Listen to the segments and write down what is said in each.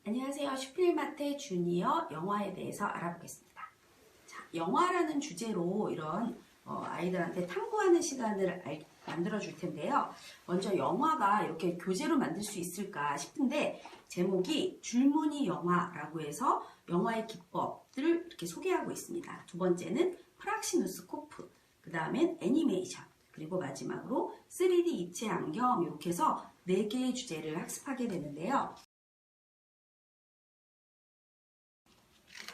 안녕하세요. 슈필마테 주니어 영화에 대해서 알아보겠습니다. 자, 영화라는 주제로 이런 아이들한테 탐구하는 시간을 만들어 줄 텐데요. 먼저 영화가 이렇게 교재로 만들 수 있을까 싶은데 제목이 줄무늬 영화라고 해서 영화의 기법들을 이렇게 소개하고 있습니다. 두 번째는 프락시누스코프, 그 다음엔 애니메이션, 그리고 마지막으로 3D 입체 안경, 이렇게 해서 4개의 주제를 학습하게 되는데요.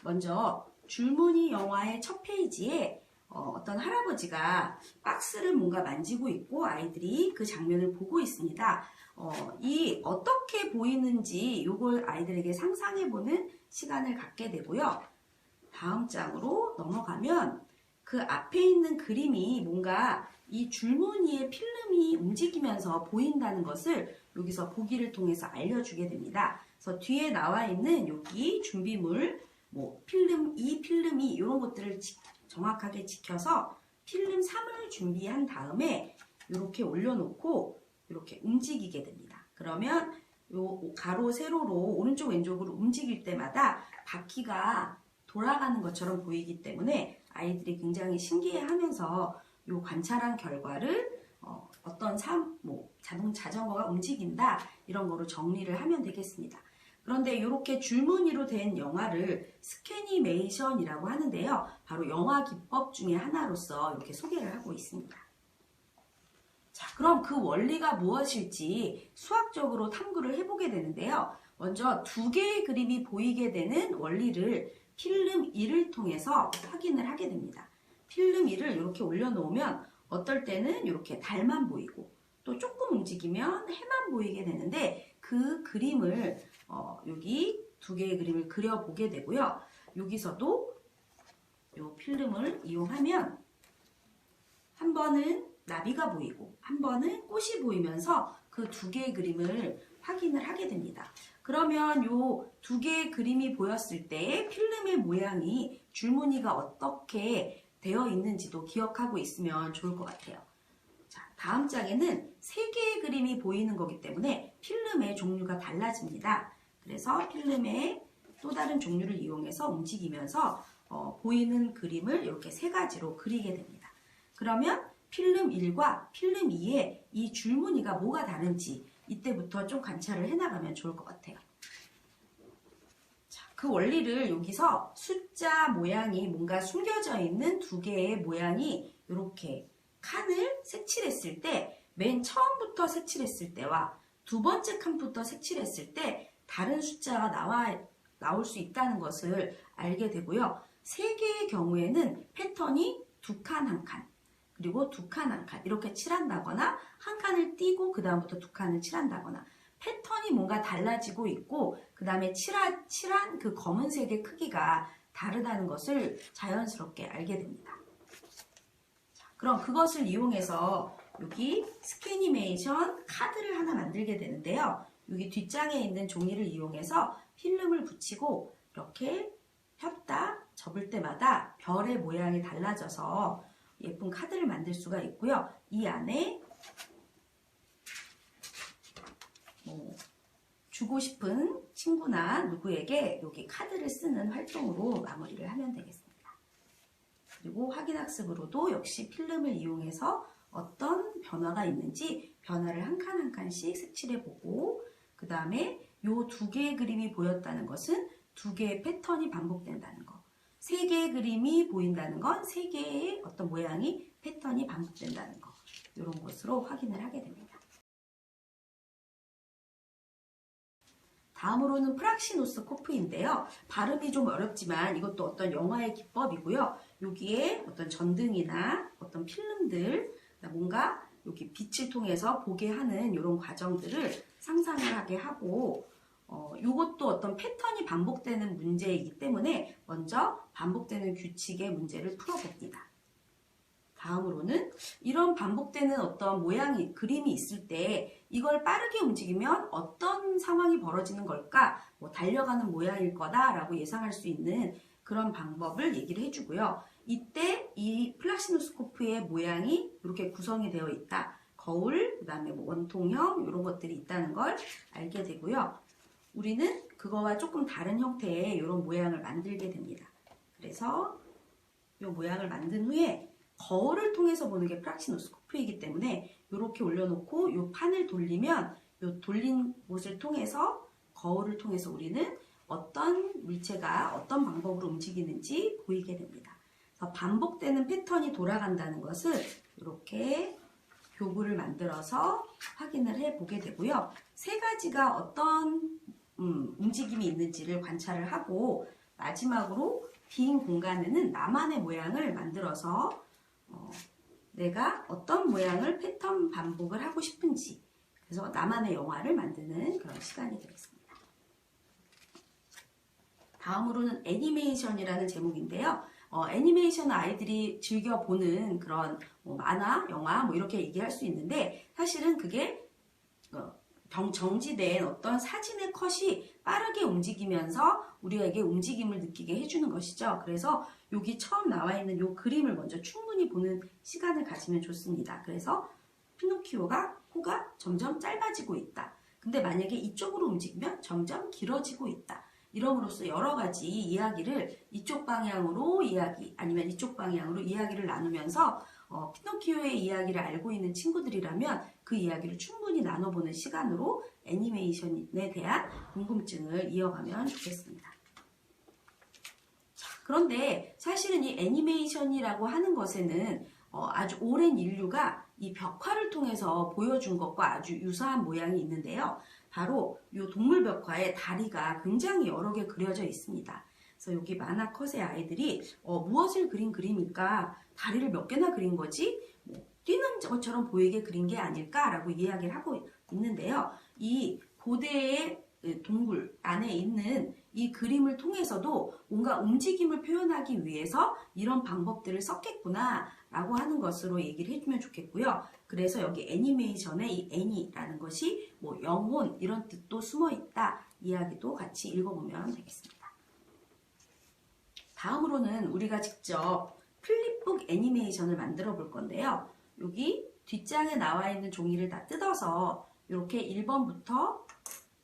먼저 줄무늬 영화의 첫 페이지에 어떤 할아버지가 박스를 뭔가 만지고 있고 아이들이 그 장면을 보고 있습니다. 이 어떻게 보이는지 이걸 아이들에게 상상해보는 시간을 갖게 되고요. 다음 장으로 넘어가면 그 앞에 있는 그림이 뭔가 이 줄무늬의 필름이 움직이면서 보인다는 것을 여기서 보기를 통해서 알려주게 됩니다. 그래서 뒤에 나와 있는 여기 준비물, 필름 2, 필름 2 이런 것들을 정확하게 지켜서 필름 3을 준비한 다음에 이렇게 올려놓고 이렇게 움직이게 됩니다. 그러면 요 가로 세로로 오른쪽 왼쪽으로 움직일 때마다 바퀴가 돌아가는 것처럼 보이기 때문에 아이들이 굉장히 신기해하면서 요 관찰한 결과를 어떤 자전거가 움직인다 이런 거로 정리를 하면 되겠습니다. 그런데 이렇게 줄무늬로 된 영화를 스캐니메이션이라고 하는데요. 바로 영화 기법 중에 하나로서 이렇게 소개를 하고 있습니다. 자, 그럼 그 원리가 무엇일지 수학적으로 탐구를 해보게 되는데요. 먼저 두 개의 그림이 보이게 되는 원리를 필름 1을 통해서 확인을 하게 됩니다. 필름 1을 이렇게 올려놓으면 어떨 때는 이렇게 달만 보이고 또 조금 움직이면 해만 보이게 되는데 그 그림을 여기 두 개의 그림을 그려보게 되고요. 여기서도 이 필름을 이용하면 한 번은 나비가 보이고 한 번은 꽃이 보이면서 그 두 개의 그림을 확인을 하게 됩니다. 그러면 이 두 개의 그림이 보였을 때 필름의 모양이 줄무늬가 어떻게 되어 있는지도 기억하고 있으면 좋을 것 같아요. 자, 다음 장에는 세 개의 그림이 보이는 거기 때문에 필름의 종류가 달라집니다. 그래서 필름의 또 다른 종류를 이용해서 움직이면서 보이는 그림을 이렇게 세 가지로 그리게 됩니다. 그러면 필름 1과 필름 2의 이 줄무늬가 뭐가 다른지 이때부터 좀 관찰을 해나가면 좋을 것 같아요. 자, 그 원리를 여기서 숫자 모양이 뭔가 숨겨져 있는 두 개의 모양이 이렇게 칸을 색칠했을 때 맨 처음부터 색칠했을 때와 두 번째 칸부터 색칠했을 때 다른 숫자가 나올 수 있다는 것을 알게 되고요. 세 개의 경우에는 패턴이 두 칸 한 칸, 그리고 두 칸 한 칸 이렇게 칠한다거나 한 칸을 띄고 그 다음부터 두 칸을 칠한다거나 패턴이 뭔가 달라지고 있고 그 다음에 칠한 그 검은색의 크기가 다르다는 것을 자연스럽게 알게 됩니다. 자, 그럼 그것을 이용해서 여기 스캐니메이션 카드를 하나 만들게 되는데요. 여기 뒷장에 있는 종이를 이용해서 필름을 붙이고 이렇게 폈다 접을 때마다 별의 모양이 달라져서 예쁜 카드를 만들 수가 있고요. 이 안에 주고 싶은 친구나 누구에게 여기 카드를 쓰는 활동으로 마무리를 하면 되겠습니다. 그리고 확인학습으로도 역시 필름을 이용해서 어떤 변화가 있는지 변화를 한 칸 한 칸씩 색칠해보고 그 다음에 이 두 개의 그림이 보였다는 것은 두 개의 패턴이 반복된다는 거. 세 개의 그림이 보인다는 건 세 개의 어떤 모양이 패턴이 반복된다는 거. 이런 것으로 확인을 하게 됩니다. 다음으로는 프락시노스코프인데요. 발음이 좀 어렵지만 이것도 어떤 영화의 기법이고요. 여기에 어떤 전등이나 어떤 필름들, 뭔가 여기 빛을 통해서 보게 하는 이런 과정들을 상상을 하게 하고 이것도 어떤 패턴이 반복되는 문제이기 때문에 먼저 반복되는 규칙의 문제를 풀어봅니다. 다음으로는 이런 반복되는 어떤 모양이, 그림이 있을 때 이걸 빠르게 움직이면 어떤 상황이 벌어지는 걸까? 달려가는 모양일 거다라고 예상할 수 있는 그런 방법을 얘기를 해주고요. 이때 이 플라시노스코프의 모양이 이렇게 구성이 되어 있다. 거울, 그 다음에 원통형 이런 것들이 있다는 걸 알게 되고요. 우리는 그거와 조금 다른 형태의 이런 모양을 만들게 됩니다. 그래서 이 모양을 만든 후에 거울을 통해서 보는 게 프락시노스코프이기 때문에 이렇게 올려놓고 이 판을 돌리면 이 돌린 곳을 통해서 거울을 통해서 우리는 어떤 물체가 어떤 방법으로 움직이는지 보이게 됩니다. 그래서 반복되는 패턴이 돌아간다는 것을 이렇게 교구를 만들어서 확인을 해보게 되고요. 세 가지가 어떤 움직임이 있는지를 관찰을 하고 마지막으로 빈 공간에는 나만의 모양을 만들어서 내가 어떤 모양을 패턴 반복을 하고 싶은지 그래서 나만의 영화를 만드는 그런 시간이 되겠습니다. 다음으로는 애니메이션이라는 제목인데요. 애니메이션 아이들이 즐겨보는 그런 만화, 영화 이렇게 얘기할 수 있는데 사실은 그게 정지된 어떤 사진의 컷이 빠르게 움직이면서 우리에게 움직임을 느끼게 해주는 것이죠. 그래서 여기 처음 나와 있는 이 그림을 먼저 충분히 보는 시간을 가지면 좋습니다. 그래서 피노키오가 코가 점점 짧아지고 있다. 근데 만약에 이쪽으로 움직이면 점점 길어지고 있다. 이럼으로써 여러 가지 이야기를 이쪽 방향으로 이야기 아니면 이쪽 방향으로 이야기를 나누면서 피노키오의 이야기를 알고 있는 친구들이라면 그 이야기를 충분히 나눠보는 시간으로 애니메이션에 대한 궁금증을 이어가면 좋겠습니다. 자, 그런데 사실은 이 애니메이션이라고 하는 것에는 아주 오랜 인류가 이 벽화를 통해서 보여준 것과 아주 유사한 모양이 있는데요. 바로 이 동물 벽화에 다리가 굉장히 여러 개 그려져 있습니다. 그래서 여기 만화 컷의 아이들이 무엇을 그린 그림일까? 다리를 몇 개나 그린 거지? 뛰는 것처럼 보이게 그린 게 아닐까라고 이야기를 하고 있는데요. 이 고대의 동굴 안에 있는 이 그림을 통해서도 뭔가 움직임을 표현하기 위해서 이런 방법들을 썼겠구나 라고 하는 것으로 얘기를 해주면 좋겠고요. 그래서 여기 애니메이션에 이 애니라는 것이 영혼 이런 뜻도 숨어 있다 이야기도 같이 읽어보면 되겠습니다. 다음으로는 우리가 직접 플립북 애니메이션을 만들어 볼 건데요. 여기 뒷장에 나와 있는 종이를 다 뜯어서 이렇게 1번부터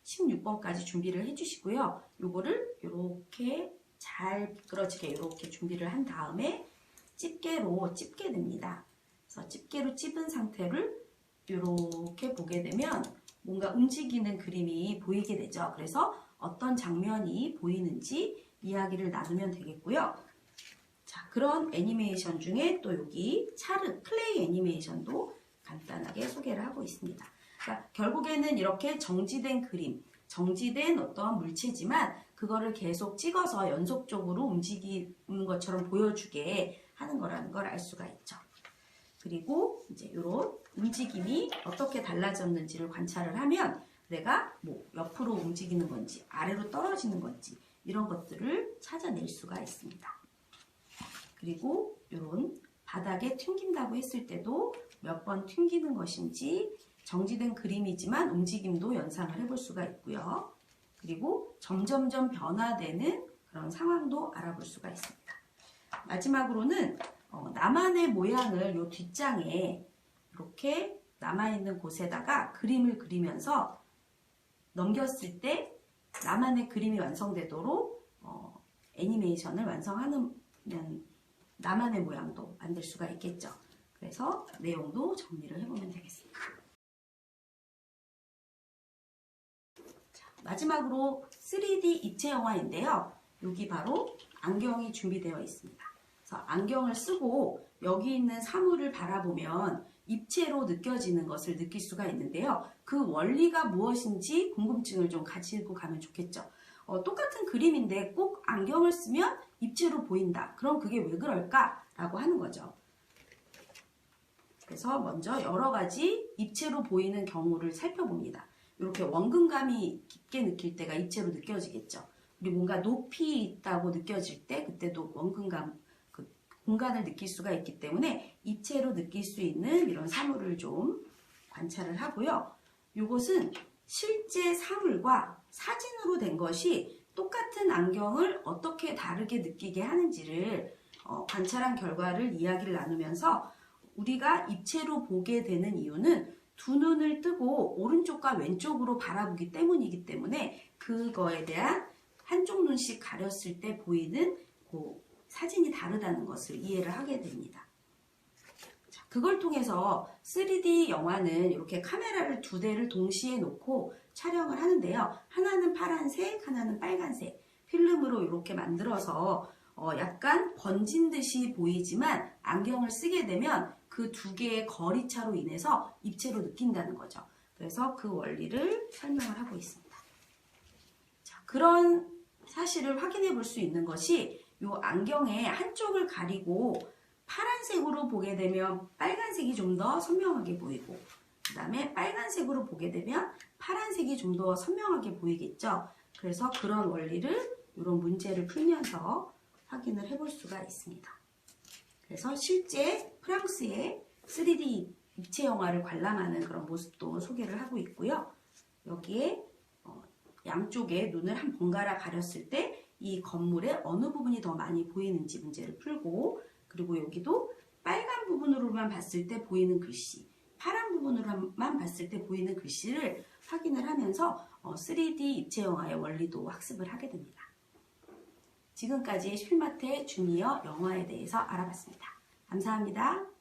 16번까지 준비를 해주시고요. 요거를 이렇게 잘 미끄러지게 이렇게 준비를 한 다음에 집게로 집게 됩니다. 그래서 집게로 찝은 상태를 이렇게 보게 되면 뭔가 움직이는 그림이 보이게 되죠. 그래서 어떤 장면이 보이는지 이야기를 나누면 되겠고요. 자, 그런 애니메이션 중에 또 여기 차르 클레이 애니메이션도 간단하게 소개를 하고 있습니다. 그러니까 결국에는 이렇게 정지된 그림, 정지된 어떤 물체지만 그거를 계속 찍어서 연속적으로 움직이는 것처럼 보여주게 하는 거라는 걸 알 수가 있죠. 그리고 이제 이런 움직임이 어떻게 달라졌는지를 관찰을 하면 내가 옆으로 움직이는 건지 아래로 떨어지는 건지 이런 것들을 찾아낼 수가 있습니다. 그리고 이런 바닥에 튕긴다고 했을 때도 몇 번 튕기는 것인지 정지된 그림이지만 움직임도 연상을 해볼 수가 있고요. 그리고 점점점 변화되는 그런 상황도 알아볼 수가 있습니다. 마지막으로는 나만의 모양을 이 뒷장에 이렇게 남아있는 곳에다가 그림을 그리면서 넘겼을 때 나만의 그림이 완성되도록 애니메이션을 완성하는 나만의 모양도 만들 수가 있겠죠. 그래서 내용도 정리를 해보면 되겠습니다. 자, 마지막으로 3D 입체 영화인데요. 여기 바로 안경이 준비되어 있습니다. 그래서 안경을 쓰고 여기 있는 사물을 바라보면 입체로 느껴지는 것을 느낄 수가 있는데요. 그 원리가 무엇인지 궁금증을 좀 가지고 가면 좋겠죠. 똑같은 그림인데 꼭 안경을 쓰면 입체로 보인다. 그럼 그게 왜 그럴까? 라고 하는 거죠. 그래서 먼저 여러 가지 입체로 보이는 경우를 살펴봅니다. 이렇게 원근감이 깊게 느낄 때가 입체로 느껴지겠죠. 그리고 뭔가 높이 있다고 느껴질 때 그때도 원근감, 공간을 느낄 수가 있기 때문에 입체로 느낄 수 있는 이런 사물을 좀 관찰을 하고요. 이것은 실제 사물과 사진으로 된 것이 똑같은 안경을 어떻게 다르게 느끼게 하는지를 관찰한 결과를 이야기를 나누면서 우리가 입체로 보게 되는 이유는 두 눈을 뜨고 오른쪽과 왼쪽으로 바라보기 때문이기 때문에 그거에 대한 한쪽 눈씩 가렸을 때 보이는 그 사진이 다르다는 것을 이해를 하게 됩니다. 자, 그걸 통해서 3D 영화는 이렇게 카메라를 두 대를 동시에 놓고 촬영을 하는데요. 하나는 파란색, 하나는 빨간색 필름으로 이렇게 만들어서 약간 번진 듯이 보이지만 안경을 쓰게 되면 그 두 개의 거리차로 인해서 입체로 느낀다는 거죠. 그래서 그 원리를 설명을 하고 있습니다. 자, 그런 사실을 확인해 볼 수 있는 것이 이 안경의 한쪽을 가리고 파란색으로 보게 되면 빨간색이 좀 더 선명하게 보이고 그 다음에 빨간색으로 보게 되면 파란색이 좀 더 선명하게 보이겠죠. 그래서 그런 원리를 이런 문제를 풀면서 확인을 해볼 수가 있습니다. 그래서 실제 프랑스의 3D 입체 영화를 관람하는 그런 모습도 소개를 하고 있고요. 여기에 양쪽에 눈을 한 번갈아 가렸을 때 이 건물의 어느 부분이 더 많이 보이는지 문제를 풀고, 그리고 여기도 빨간 부분으로만 봤을 때 보이는 글씨, 파란 부분으로만 봤을 때 보이는 글씨를 확인을 하면서 3D 입체 영화의 원리도 학습을 하게 됩니다. 지금까지 쉴마테 주니어 영화에 대해서 알아봤습니다. 감사합니다.